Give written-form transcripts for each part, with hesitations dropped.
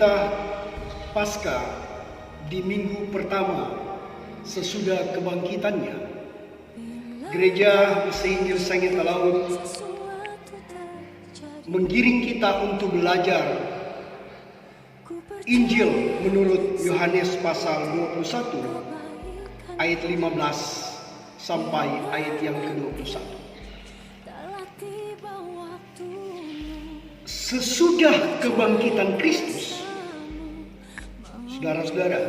kita Paskah di minggu pertama sesudah kebangkitannya, Gereja Seinjil Sanget Talaut menggiring kita untuk belajar Injil menurut Yohanes pasal 21 ayat 15 sampai ayat yang ke-21. Sesudah kebangkitan Kristus, saudara-saudara,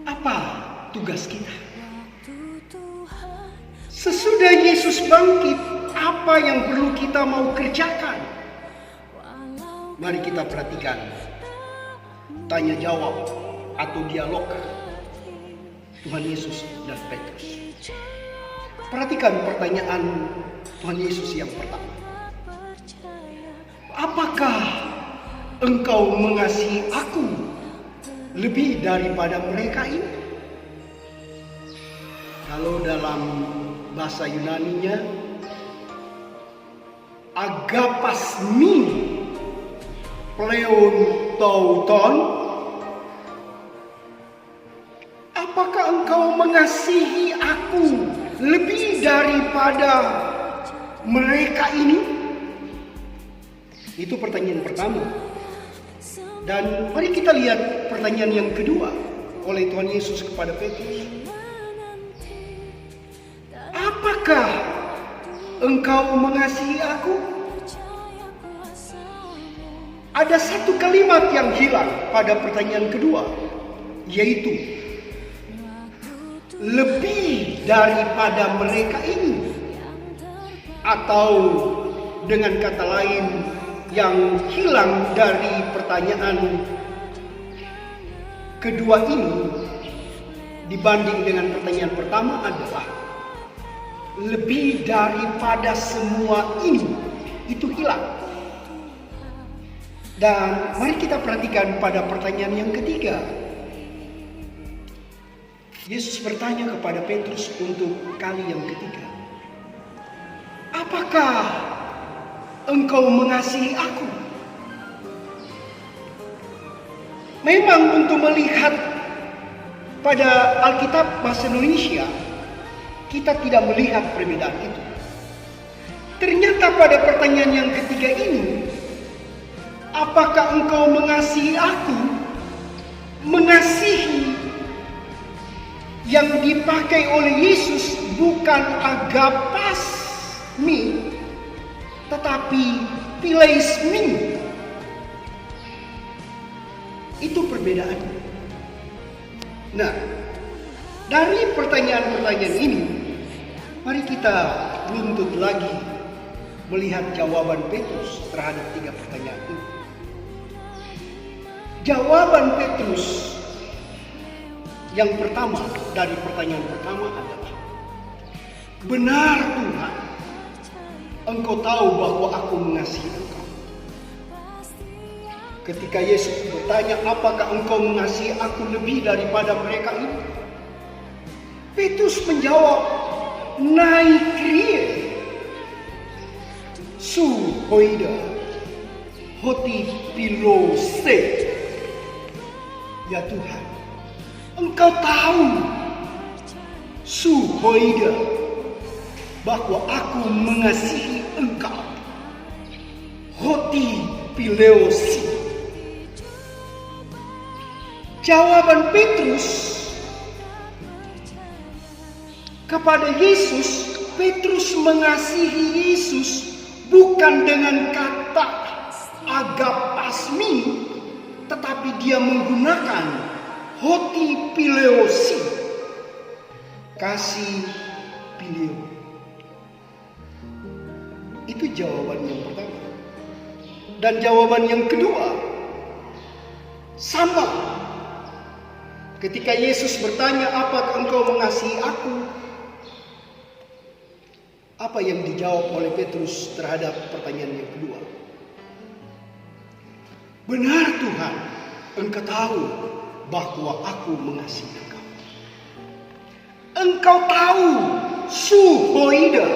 apa tugas kita? Sesudah Yesus bangkit, apa yang perlu kita mau kerjakan? Mari kita perhatikan tanya jawab atau dialog Tuhan Yesus dan Petrus. Perhatikan pertanyaan Tuhan Yesus yang pertama. Apakah engkau mengasihi aku lebih daripada mereka ini? Kalau dalam bahasa Yunaninya, agapasmi pleon tauton. Apakah engkau mengasihi aku lebih daripada mereka ini? Itu pertanyaan pertama. Dan mari kita lihat pertanyaan yang kedua oleh Tuhan Yesus kepada Petrus. Apakah engkau mengasihi aku? Ada satu kalimat yang hilang pada pertanyaan kedua, yaitu lebih daripada mereka ini. Atau dengan kata lain, yang hilang dari pertanyaan kedua ini dibanding dengan pertanyaan pertama adalah lebih daripada semua ini, itu hilang. Dan mari kita perhatikan pada pertanyaan yang ketiga. Yesus bertanya kepada Petrus untuk kali yang ketiga. Apakah engkau mengasihi aku? Memang untuk melihat pada Alkitab bahasa Indonesia, kita tidak melihat perbedaan itu. Ternyata pada pertanyaan yang ketiga ini, apakah engkau mengasihi aku? Mengasihi yang dipakai oleh Yesus bukan agapasmi, tetapi phileismi. Itu perbedaannya. Nah, dari pertanyaan-pertanyaan ini, mari kita runtut lagi melihat jawaban Petrus terhadap tiga pertanyaan ini. Jawaban Petrus yang pertama dari pertanyaan pertama adalah, benar Tuhan, engkau tahu bahwa aku mengasihi engkau. Ketika Yesus bertanya, apakah engkau mengasihi aku lebih daripada mereka ini? Petrus menjawab, naikrie su hoida hoti pilose. Ya Tuhan, engkau tahu su hoida bahwa aku mengasihi engkau. Hoti pileosi. Jawaban Petrus kepada Yesus, Petrus mengasihi Yesus bukan dengan kata agapasmi, tetapi dia menggunakan hoti pileosi, kasih pileo. Itu jawaban yang pertama. Dan jawaban yang kedua sama. Ketika Yesus bertanya, apakah engkau mengasihi aku? Apa yang dijawab oleh Petrus terhadap pertanyaan yang kedua? Benar Tuhan, engkau tahu bahwa aku mengasihi engkau. Engkau tahu suhoida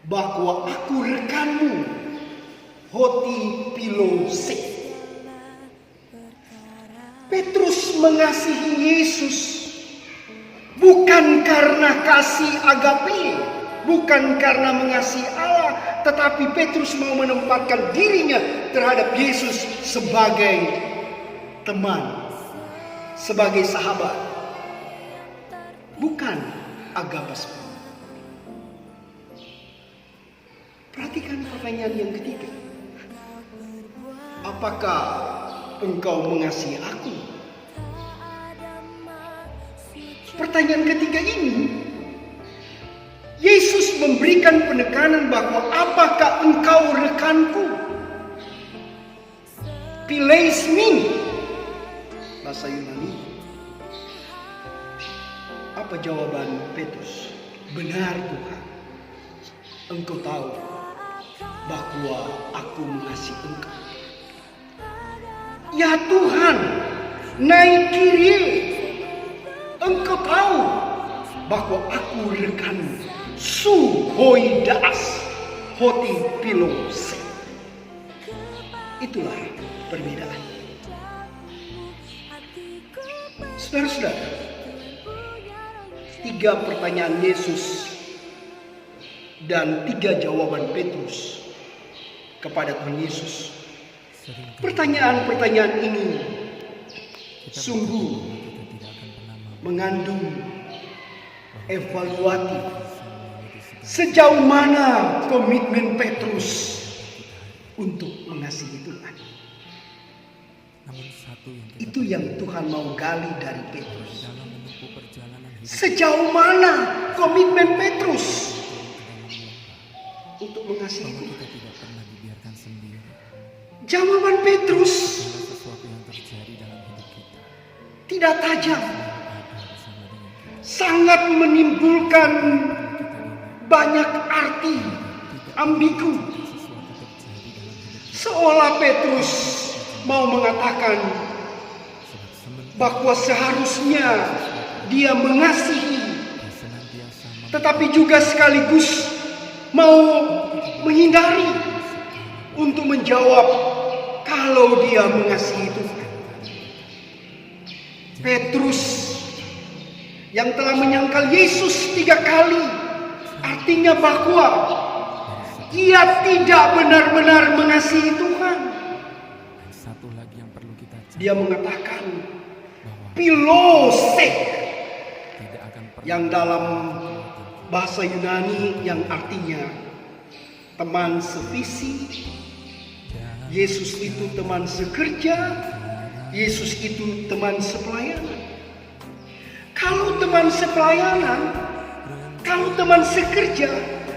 bahwa aku rekanmu hoti pilose. Petrus mengasihi Yesus bukan karena kasih agape, bukan karena mengasihi Allah, tetapi Petrus mau menempatkan dirinya terhadap Yesus sebagai teman, sebagai sahabat, bukan agapas. Perhatikan pertanyaan yang ketiga. Apakah engkau mengasihi aku? Pertanyaan ketiga ini, Yesus memberikan penekanan bahwa apakah engkau rekanku? Pileismi, bahasa Yunani. Apa jawaban Petrus? Benar Tuhan, engkau tahu bahwa aku mengasihi engkau. Ya Tuhan, naik kiri, engkau tahu bahwa aku rekanmu. Su hoidas hoti pilose. Itulah perbedaan. Saudara-saudara, 3 pertanyaan Yesus dan 3 jawaban Petrus kepada Tuhan Yesus. Pertanyaan-pertanyaan ini sungguh mengandung evaluatif. Sejauh mana komitmen Petrus untuk mengasihi Tuhan? Itu yang Tuhan mau gali dari Petrus. Sejauh mana komitmen Petrus untuk mengasihi Tuhan? Jawaban Petrus tidak tajam, sangat menimbulkan banyak arti, ambigu. Seolah Petrus mau mengatakan bahwa seharusnya dia mengasihi, tetapi juga sekaligus mau menghindari untuk menjawab kalau dia mengasihi Tuhan. Petrus yang telah menyangkal Yesus 3 kali, artinya bahwa ia tidak benar-benar mengasihi Tuhan. Dia mengatakan pilosek, yang dalam bahasa Yunani yang artinya teman sevisi. Yesus itu teman sekerja, Yesus itu teman sepelayanan. Kalau teman sepelayanan, kalau teman sekerja,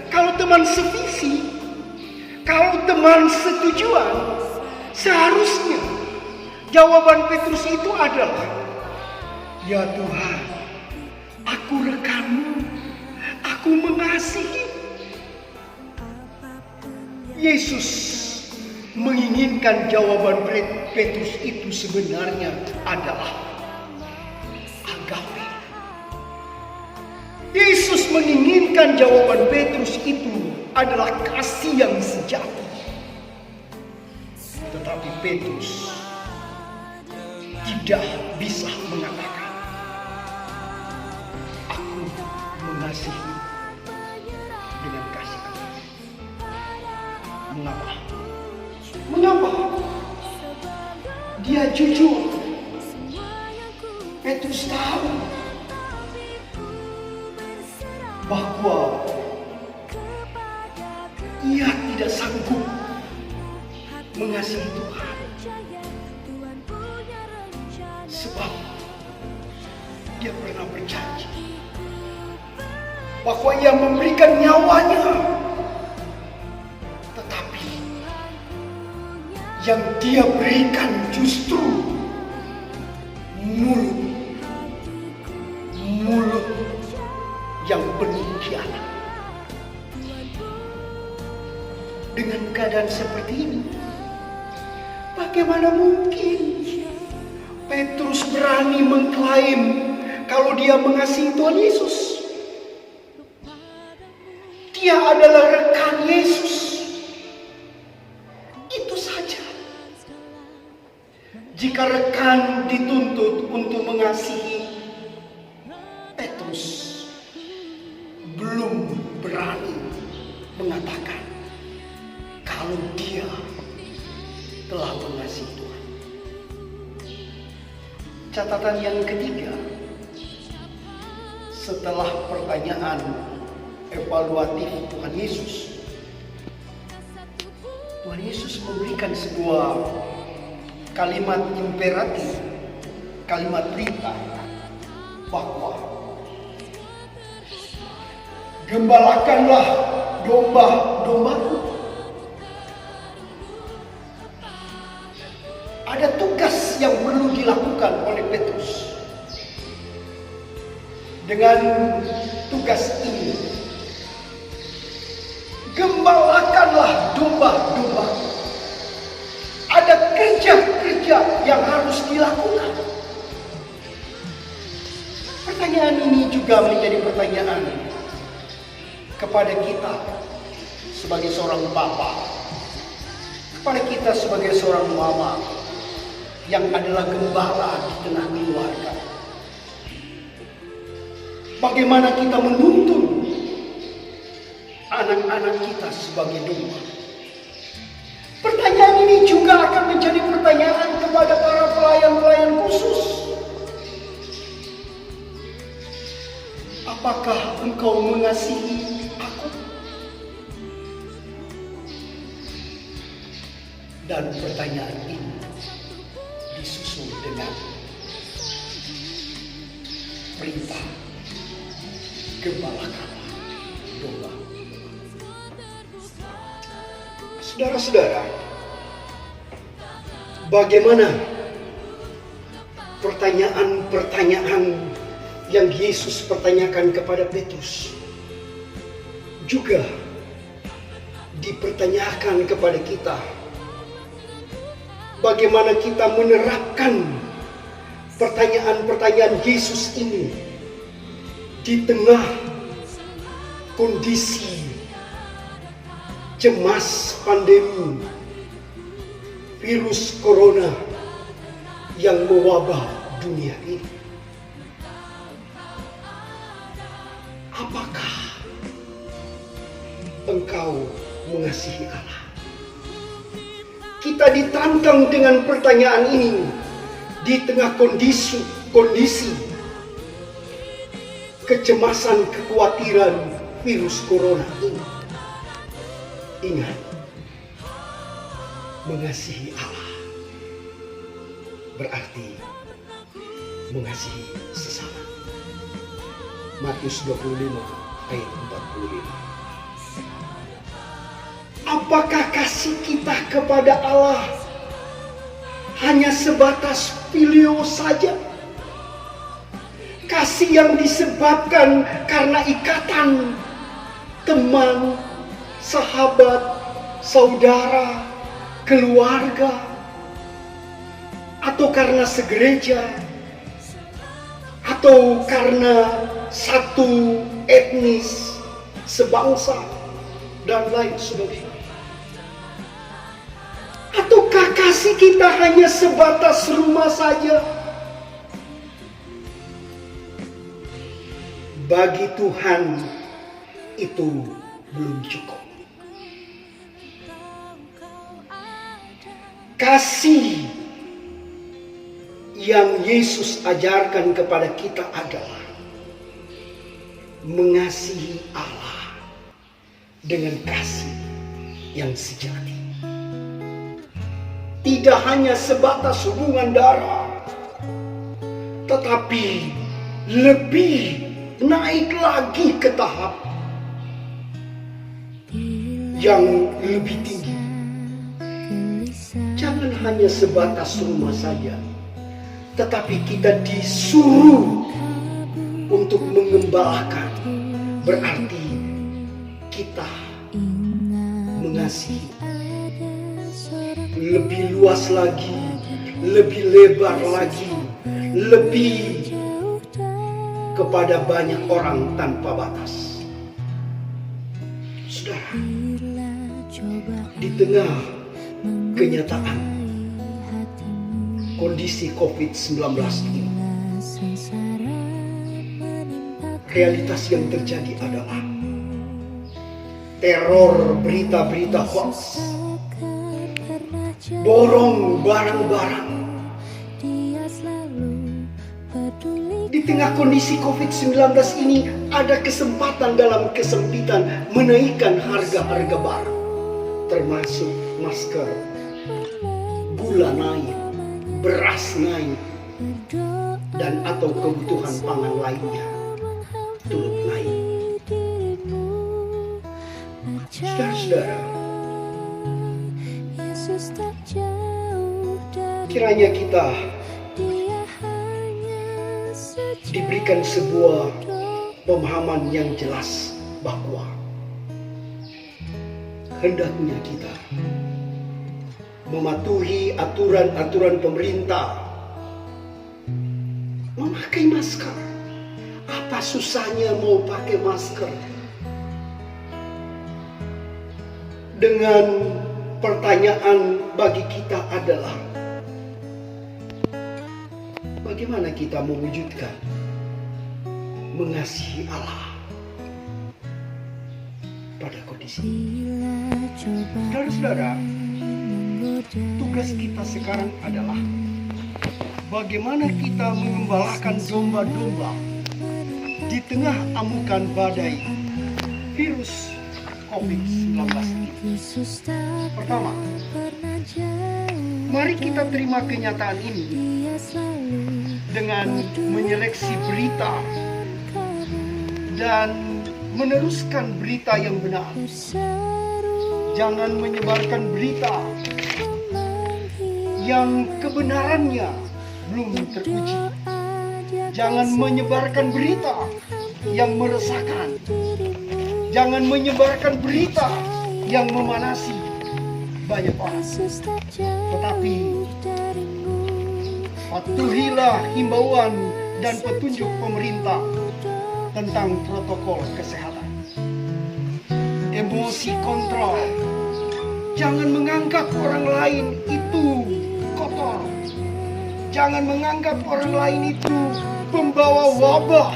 kalau teman sevisi, kalau teman setujuan, seharusnya jawaban Petrus itu adalah, ya Tuhan, aku rekanmu, aku mengasihi. Yesus menginginkan jawaban Petrus itu sebenarnya adalah agape. Yesus menginginkan jawaban Petrus itu adalah kasih yang sejati. Tetapi Petrus tidak bisa mengatakan, aku mengasihi dengan kasih Allah. Mengapa? Mengapa? Dia jujur. Petrus tahu bahwa ia tidak sanggup mengasihi Tuhan, sebab dia pernah berjanji bahwa ia memberikan nyawanya, tetapi yang dia berikan justru mulut yang penuh khianat. Dengan keadaan seperti ini, bagaimana mungkin Petrus berani mengklaim kalau dia mengasihi Tuhan Yesus? Dia adalah rekan Yesus. jika rekan dituntut untuk mengasihi, Petrus belum berani mengatakan kalau dia telah mengasihi Tuhan. Catatan yang ketiga, setelah pertanyaan evaluatif Tuhan Yesus memberikan sebuah kalimat imperatif, kalimat perintah bahwa gembalakanlah domba-dombaku. Ada tugas yang perlu dilakukan oleh Petrus. Dengan tugas ini, gembalakanlah domba-domba. Ada kerja-kerja yang harus dilakukan. Pertanyaan ini juga menjadi pertanyaan kepada kita sebagai seorang bapa, kepada kita sebagai seorang mama yang adalah gembala di tengah keluarga. Bagaimana kita menuntun anak-anak kita sebagai domba? Pertanyaan ini juga akan menjadi pertanyaan kepada para pelayan-pelayan khusus. Apakah engkau mengasihi aku? Dan pertanyaan ini disusul dengan perintah gembalakan domba. Saudara-saudara, bagaimana pertanyaan-pertanyaan yang Yesus pertanyakan kepada Petrus juga dipertanyakan kepada kita. Bagaimana kita menerapkan pertanyaan-pertanyaan Yesus ini di tengah kondisi cemas pandemi virus corona yang mewabah dunia ini. Apakah engkau mengasihi Allah? Kita ditantang dengan pertanyaan ini di tengah kondisi kecemasan, kekhawatiran virus corona ini. Ingat, mengasihi Allah berarti mengasihi sesama. Matius 25 ayat 45. Apakah kasih kita kepada Allah hanya sebatas filio saja? Kasih yang disebabkan karena ikatan teman, sahabat, saudara, keluarga, atau karena segereja, atau karena satu etnis, sebangsa, dan lain sebagainya. Ataukah kasih kita hanya sebatas rumah saja? Bagi Tuhan itu belum cukup. Kasih yang Yesus ajarkan kepada kita adalah mengasihi Allah dengan kasih yang sejati. Tidak hanya sebatas hubungan darah, tetapi lebih naik lagi ke tahap yang lebih tinggi. Jangan hanya sebatas rumah saja, tetapi kita disuruh untuk mengembalakan. Berarti kita mengasihi lebih luas lagi, lebih lebar lagi, lebih kepada banyak orang tanpa batas. Saudara, di tengah kenyataan kondisi COVID-19 ini. Realitas yang terjadi adalah teror berita-berita hoax, borong barang-barang. Di tengah kondisi COVID-19 ini ada kesempatan dalam kesempitan menaikkan harga-harga barang, termasuk masker, gula naik, beras naik, dan atau kebutuhan pangan lainnya turut naik. Saudara-saudara, kiranya kita diberikan sebuah pemahaman yang jelas bahwa hendaknya kita mematuhi aturan-aturan pemerintah, memakai masker. Apa susahnya mau pakai masker? Dengan pertanyaan bagi kita adalah, bagaimana kita mewujudkan mengasihi Allah pada kondisi ini? Saudara-saudara, tugas kita sekarang adalah bagaimana kita mengembalakan domba-domba di tengah amukan badai virus COVID-19 ini. Pertama, mari kita terima kenyataan ini dengan menyeleksi berita dan meneruskan berita yang benar. Jangan menyebarkan berita yang kebenarannya belum teruji. Jangan menyebarkan berita yang meresahkan. Jangan menyebarkan berita yang memanasi banyak orang. Tetapi patuhilah himbauan dan petunjuk pemerintah tentang protokol kesehatan. Emosi kontrol. Jangan menganggap orang lain itu kotor. Jangan menganggap orang lain itu pembawa wabah.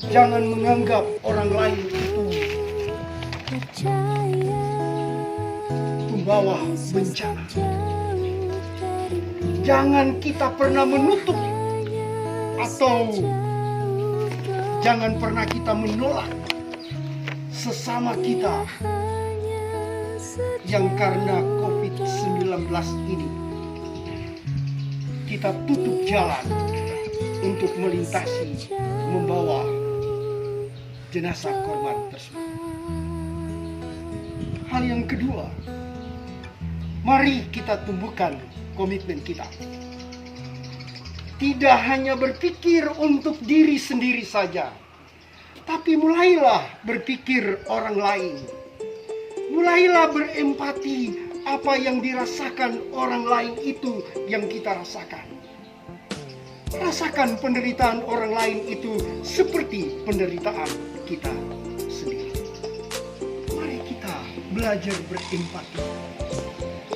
Jangan menganggap orang lain itu pembawa bencana. Jangan kita pernah menutup atau jangan pernah kita menolak sesama kita yang karena COVID-19 ini kita tutup jalan untuk melintasi, membawa jenazah korban tersebut. Hal yang kedua, mari kita tumbuhkan komitmen kita. Tidak hanya berpikir untuk diri sendiri saja, tapi mulailah berpikir orang lain. Mulailah berempati apa yang dirasakan orang lain itu yang kita rasakan. Rasakan penderitaan orang lain itu seperti penderitaan kita sendiri. Mari kita belajar berempati.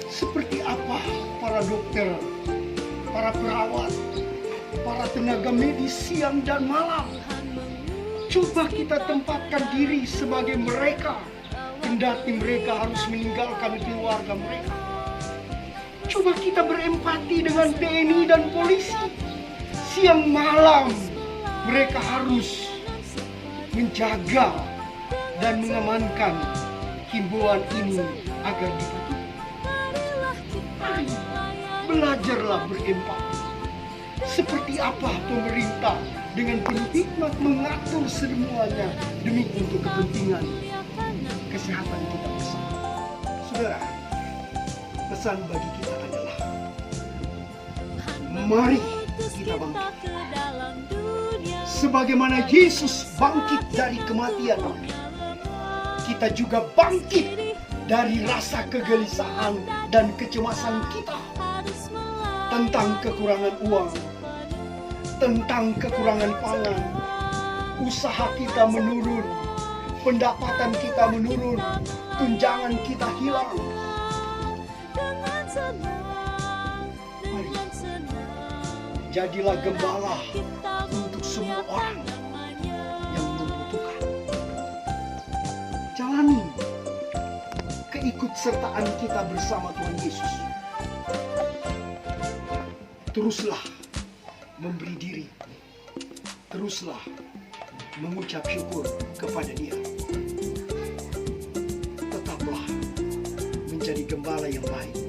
Seperti apa para dokter, para perawat, para tenaga medis siang dan malam. Coba kita tempatkan diri sebagai mereka. Kendati mereka harus meninggalkan keluarga mereka. Coba kita berempati dengan TNI dan polisi. Siang malam mereka harus menjaga dan mengamankan himbauan ini agar dipatuhi. Mari belajarlah berempati. Seperti apa pemerintah dengan penuh hikmat mengatur semuanya demi untuk kepentingan kesehatan kita bersama. Saudara, pesan bagi kita adalah mari kita bangkit. Sebagaimana Yesus bangkit dari kematian, kita juga bangkit dari rasa kegelisahan dan kecemasan kita tentang kekurangan uang, tentang kekurangan pangan, usaha kita menurun, pendapatan kita menurun, tunjangan kita hilang. Mari Jadilah gembala untuk semua orang yang membutuhkan. Jalani keikutsertaan kita bersama Tuhan Yesus. Teruslah memberi diri. Teruslah mengucap syukur kepada Dia. Tetaplah menjadi gembala yang baik